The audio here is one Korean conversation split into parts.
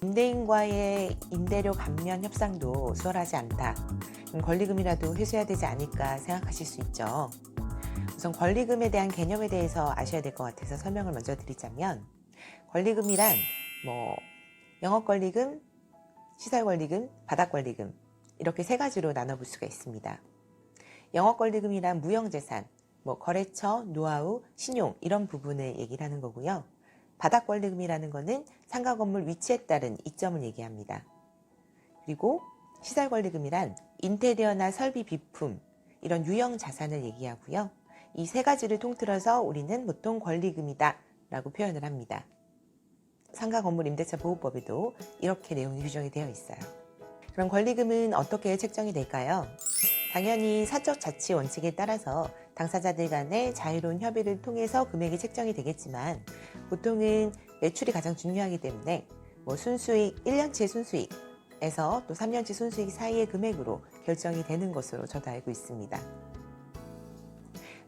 임대인과의 임대료 감면 협상도 수월하지 않다. 권리금이라도 회수해야 되지 않을까 생각하실 수 있죠. 우선 권리금에 대한 개념에 대해서 아셔야 될 것 같아서 설명을 먼저 드리자면, 권리금이란 영업권리금, 시설권리금, 바닥권리금 이렇게 세 가지로 나눠볼 수가 있습니다. 영업권리금이란 무형재산, 거래처, 노하우, 신용 이런 부분을 얘기를 하는 거고요. 바닥권리금이라는 거는 상가 건물 위치에 따른 이점을 얘기합니다. 그리고 시설권리금이란 인테리어나 설비 비품 이런 유형 자산을 얘기하고요. 이 세 가지를 통틀어서 우리는 보통 권리금이다 라고 표현을 합니다. 상가 건물 임대차 보호법에도 이렇게 내용이 규정이 되어 있어요. 그럼 권리금은 어떻게 책정이 될까요? 당연히 사적 자치 원칙에 따라서 당사자들 간의 자유로운 협의를 통해서 금액이 책정이 되겠지만, 보통은 매출이 가장 중요하기 때문에 순수익, 1년치 순수익에서 또 3년치 순수익 사이의 금액으로 결정이 되는 것으로 저도 알고 있습니다.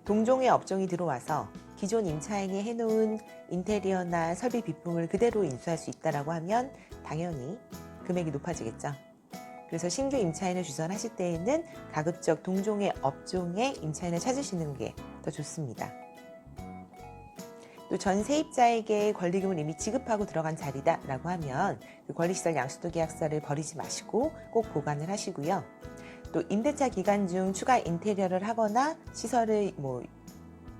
동종의 업종이 들어와서 기존 임차인이 해놓은 인테리어나 설비 비품을 그대로 인수할 수 있다고 하면 당연히 금액이 높아지겠죠. 그래서 신규 임차인을 주선하실 때에는 가급적 동종의 업종의 임차인을 찾으시는 게 더 좋습니다. 또 전 세입자에게 권리금을 이미 지급하고 들어간 자리다라고 하면 그 권리시설 양수도 계약서를 버리지 마시고 꼭 보관을 하시고요. 또 임대차 기간 중 추가 인테리어를 하거나 시설을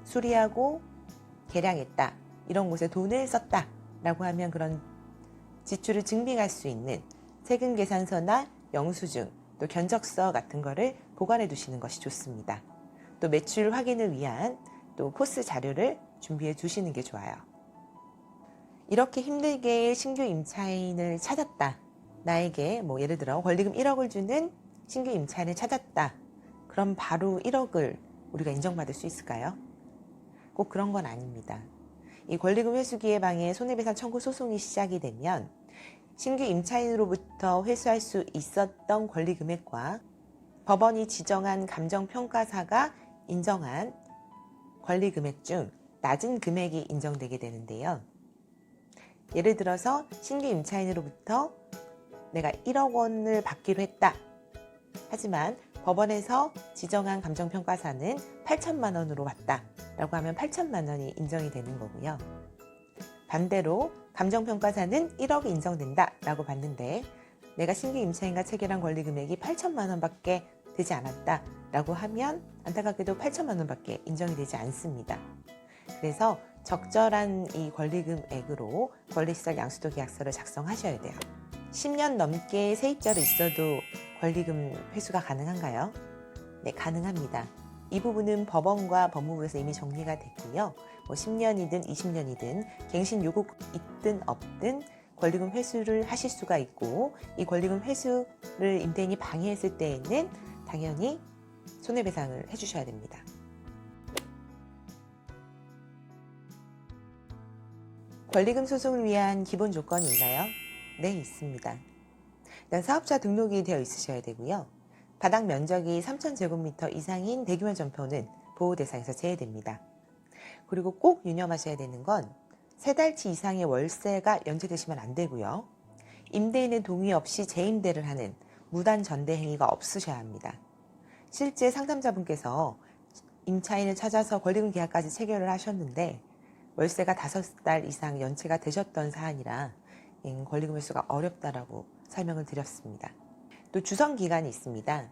수리하고 개량했다, 이런 곳에 돈을 썼다라고 하면 그런 지출을 증빙할 수 있는 세금 계산서나 영수증, 또 견적서 같은 거를 보관해 두시는 것이 좋습니다. 또 매출 확인을 위한 또 포스 자료를 준비해 두시는 게 좋아요. 이렇게 힘들게 신규 임차인을 찾았다. 나에게 예를 들어 권리금 1억을 주는 신규 임차인을 찾았다. 그럼 바로 1억을 우리가 인정받을 수 있을까요? 꼭 그런 건 아닙니다. 이 권리금 회수기에 방해 손해배상 청구 소송이 시작이 되면 신규 임차인으로부터 회수할 수 있었던 권리 금액과 법원이 지정한 감정평가사가 인정한 권리 금액 중 낮은 금액이 인정되게 되는데요. 예를 들어서 신규 임차인으로부터 내가 1억 원을 받기로 했다. 하지만 법원에서 지정한 감정평가사는 8천만 원으로 왔다 라고 하면 8천만 원이 인정이 되는 거고요. 반대로 감정평가사는 1억이 인정된다 라고 봤는데 내가 신규 임차인과 체결한 권리금액이 8천만 원밖에 되지 않았다 라고 하면 안타깝게도 8천만 원밖에 인정이 되지 않습니다. 그래서 적절한 이 권리금액으로 권리시설 양수도 계약서를 작성하셔야 돼요. 10년 넘게 세입자로 있어도 권리금 회수가 가능한가요? 네, 가능합니다. 이 부분은 법원과 법무부에서 이미 정리가 됐고요. 10년이든 20년이든 갱신 요구가 있든 없든 권리금 회수를 하실 수가 있고, 이 권리금 회수를 임대인이 방해했을 때에는 당연히 손해배상을 해주셔야 됩니다. 권리금 소송을 위한 기본 조건이 있나요? 네, 있습니다. 일단 사업자 등록이 되어 있으셔야 되고요. 바닥 면적이 3,000제곱미터 이상인 대규모 점포는 보호 대상에서 제외됩니다. 그리고 꼭 유념하셔야 되는 건 3달치 이상의 월세가 연체되시면 안 되고요. 임대인의 동의 없이 재임대를 하는 무단 전대 행위가 없으셔야 합니다. 실제 상담자분께서 임차인을 찾아서 권리금 계약까지 체결을 하셨는데 월세가 5달 이상 연체가 되셨던 사안이라 권리금 회수가 어렵다라고 설명을 드렸습니다. 또 주선 기간이 있습니다.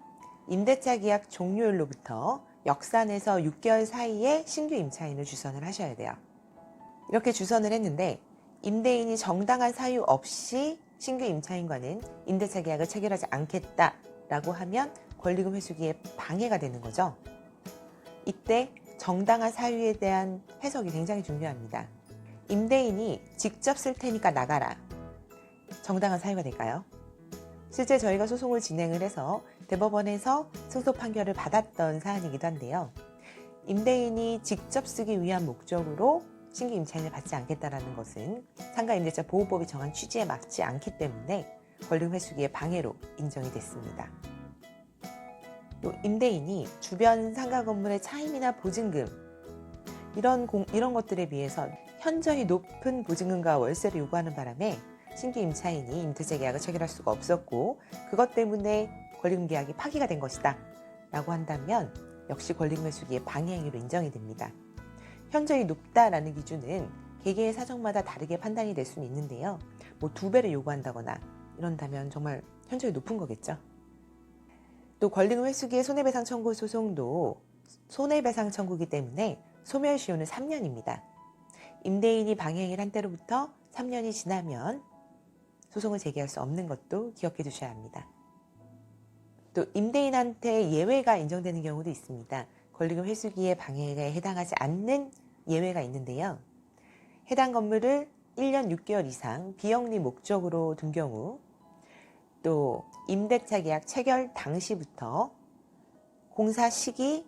임대차 계약 종료일로부터 역산해서 6개월 사이에 신규 임차인을 주선을 하셔야 돼요. 이렇게 주선을 했는데 임대인이 정당한 사유 없이 신규 임차인과는 임대차 계약을 체결하지 않겠다라고 하면 권리금 회수기에 방해가 되는 거죠. 이때 정당한 사유에 대한 해석이 굉장히 중요합니다. 임대인이 직접 쓸 테니까 나가라. 정당한 사유가 될까요? 실제 저희가 소송을 진행을 해서 대법원에서 승소 판결을 받았던 사안이기도 한데요. 임대인이 직접 쓰기 위한 목적으로 신규 임차인을 받지 않겠다는 것은 상가임대차 보호법이 정한 취지에 맞지 않기 때문에 권리금 회수기의 방해로 인정이 됐습니다. 또 임대인이 주변 상가 건물의 차임이나 보증금 이런 것들에 비해서 현저히 높은 보증금과 월세를 요구하는 바람에 신규 임차인이 임대차 계약을 체결할 수가 없었고 그것 때문에 권리금 계약이 파기가 된 것이다 라고 한다면 역시 권리금 회수기의 방해행위로 인정이 됩니다. 현저히 높다라는 기준은 개개의 사정마다 다르게 판단이 될 수는 있는데요. 뭐 2배를 요구한다거나 이런다면 정말 현저히 높은 거겠죠. 또 권리금 회수기의 손해배상 청구 소송도 손해배상 청구이기 때문에 소멸시효는 3년입니다. 임대인이 방해행위를 한 때로부터 3년이 지나면 소송을 제기할 수 없는 것도 기억해 두셔야 합니다. 또 임대인한테 예외가 인정되는 경우도 있습니다. 권리금 회수기의 방해에 해당하지 않는 예외가 있는데요. 해당 건물을 1년 6개월 이상 비영리 목적으로 둔 경우, 또 임대차 계약 체결 당시부터 공사 시기,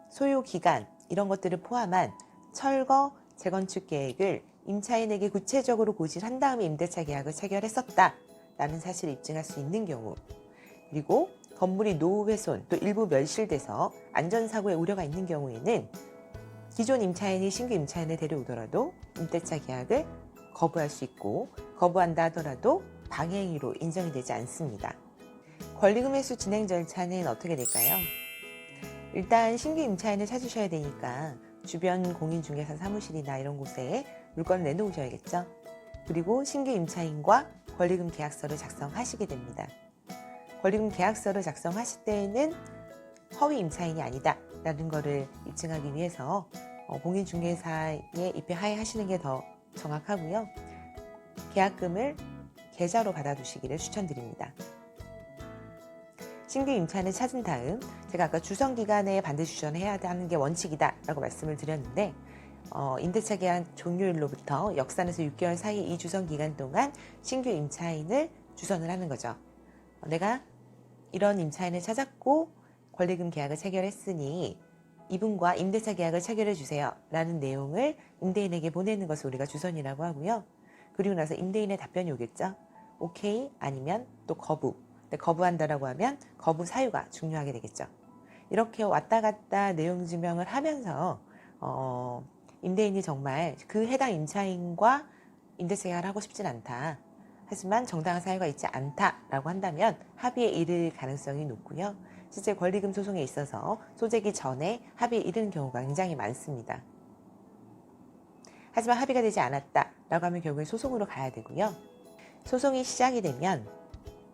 소요 기간 이런 것들을 포함한 철거, 재건축 계획을 임차인에게 구체적으로 고지한 다음에 임대차 계약을 체결했었다라는 사실을 입증할 수 있는 경우, 그리고 건물이 노후 훼손 또 일부 멸실돼서 안전사고의 우려가 있는 경우에는 기존 임차인이 신규 임차인을 데려오더라도 임대차 계약을 거부할 수 있고, 거부한다 하더라도 방해행위로 인정이 되지 않습니다. 권리금 회수 진행 절차는 어떻게 될까요? 일단 신규 임차인을 찾으셔야 되니까 주변 공인중개사 사무실이나 이런 곳에 물건을 내놓으셔야겠죠. 그리고 신규 임차인과 권리금 계약서를 작성하시게 됩니다. 권리금 계약서를 작성하실 때에는 허위 임차인이 아니다 라는 것을 입증하기 위해서 공인중개사에 입회하에 하시는 게 더 정확하고요. 계약금을 계좌로 받아두시기를 추천드립니다. 신규 임차인을 찾은 다음 제가 아까 주선기간에 반드시 주선해야 하는 게 원칙이다 라고 말씀을 드렸는데 임대차 계약 종료일로부터 역산해서 6개월 사이 이 주선기간 동안 신규 임차인을 주선을 하는 거죠. 내가 이런 임차인을 찾았고 권리금 계약을 체결했으니 이분과 임대차 계약을 체결해 주세요 라는 내용을 임대인에게 보내는 것을 우리가 주선이라고 하고요. 그리고 나서 임대인의 답변이 오겠죠. 오케이 아니면 또 거부. 거부한다라고 하면 거부 사유가 중요하게 되겠죠. 이렇게 왔다 갔다 내용 증명을 하면서 임대인이 정말 그 해당 임차인과 임대차 계약을 하고 싶진 않다. 하지만 정당한 사유가 있지 않다라고 한다면 합의에 이를 가능성이 높고요. 실제 권리금 소송에 있어서 소재기 전에 합의에 이르는 경우가 굉장히 많습니다. 하지만 합의가 되지 않았다라고 하면 결국에 소송으로 가야 되고요. 소송이 시작이 되면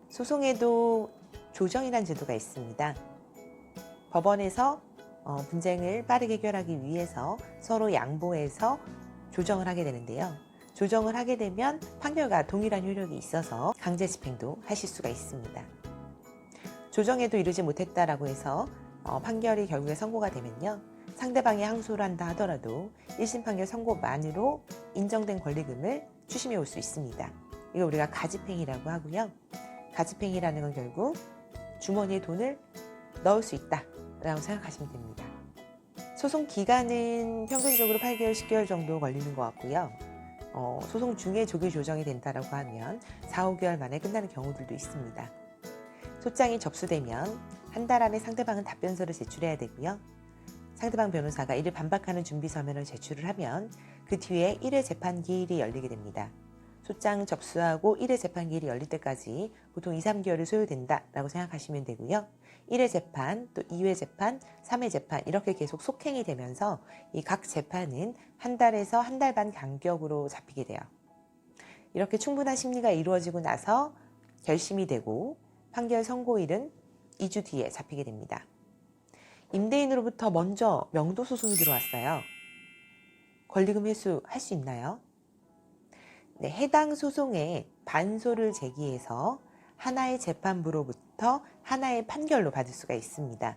소송에도 조정이라는 제도가 있습니다. 법원에서 분쟁을 빠르게 해결하기 위해서 서로 양보해서 조정을 하게 되는데요. 조정을 하게 되면 판결과 동일한 효력이 있어서 강제 집행도 하실 수가 있습니다. 조정에도 이르지 못했다라고 해서 판결이 결국에 선고가 되면요. 상대방이 항소를 한다 하더라도 1심 판결 선고만으로 인정된 권리금을 추심해 올 수 있습니다. 이거 우리가 가집행위라고 하고요. 가집행위라는 건 결국 주머니에 돈을 넣을 수 있다라고 생각하시면 됩니다. 소송 기간은 평균적으로 8개월, 10개월 정도 걸리는 것 같고요. 소송 중에 조기 조정이 된다라고 하면 4, 5개월 만에 끝나는 경우들도 있습니다. 소장이 접수되면 한 달 안에 상대방은 답변서를 제출해야 되고요. 상대방 변호사가 이를 반박하는 준비 서면을 제출을 하면 그 뒤에 1회 재판 기일이 열리게 됩니다. 소장 접수하고 1회 재판 기일이 열릴 때까지 보통 2, 3개월이 소요된다라고 생각하시면 되고요. 1회 재판, 또 2회 재판, 3회 재판 이렇게 계속 속행이 되면서 이 각 재판은 한 달에서 한 달 반 간격으로 잡히게 돼요. 이렇게 충분한 심리가 이루어지고 나서 결심이 되고 판결 선고일은 2주 뒤에 잡히게 됩니다. 임대인으로부터 먼저 명도 소송이 들어왔어요. 권리금 회수할 수 있나요? 네, 해당 소송에 반소를 제기해서 하나의 재판부로부터 하나의 판결로 받을 수가 있습니다.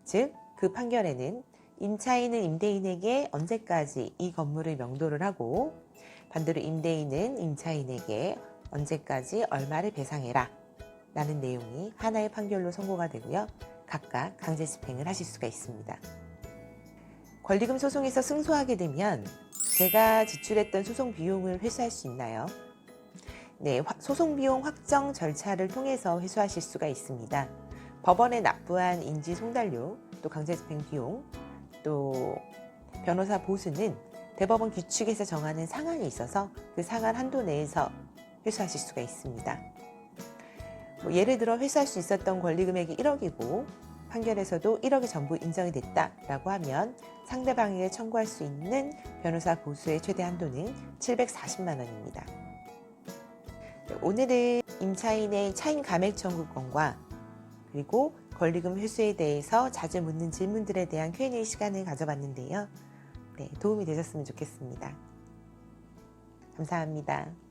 즉, 그 판결에는 임차인은 임대인에게 언제까지 이 건물을 명도를 하고 반대로 임대인은 임차인에게 언제까지 얼마를 배상해라 라는 내용이 하나의 판결로 선고가 되고요. 각각 강제 집행을 하실 수가 있습니다. 권리금 소송에서 승소하게 되면 제가 지출했던 소송 비용을 회수할 수 있나요? 네, 소송 비용 확정 절차를 통해서 회수하실 수가 있습니다. 법원에 납부한 인지 송달료, 또 강제 집행 비용, 또 변호사 보수는 대법원 규칙에서 정하는 상한이 있어서 그 상한 한도 내에서 회수하실 수가 있습니다. 예를 들어 회수할 수 있었던 권리 금액이 1억이고 판결에서도 1억이 전부 인정이 됐다라고 하면 상대방에게 청구할 수 있는 변호사 보수의 최대 한도는 740만 원입니다. 오늘은 임차인의 차임 감액 청구권과 그리고 권리금 회수에 대해서 자주 묻는 질문들에 대한 Q&A 시간을 가져봤는데요. 네, 도움이 되셨으면 좋겠습니다. 감사합니다.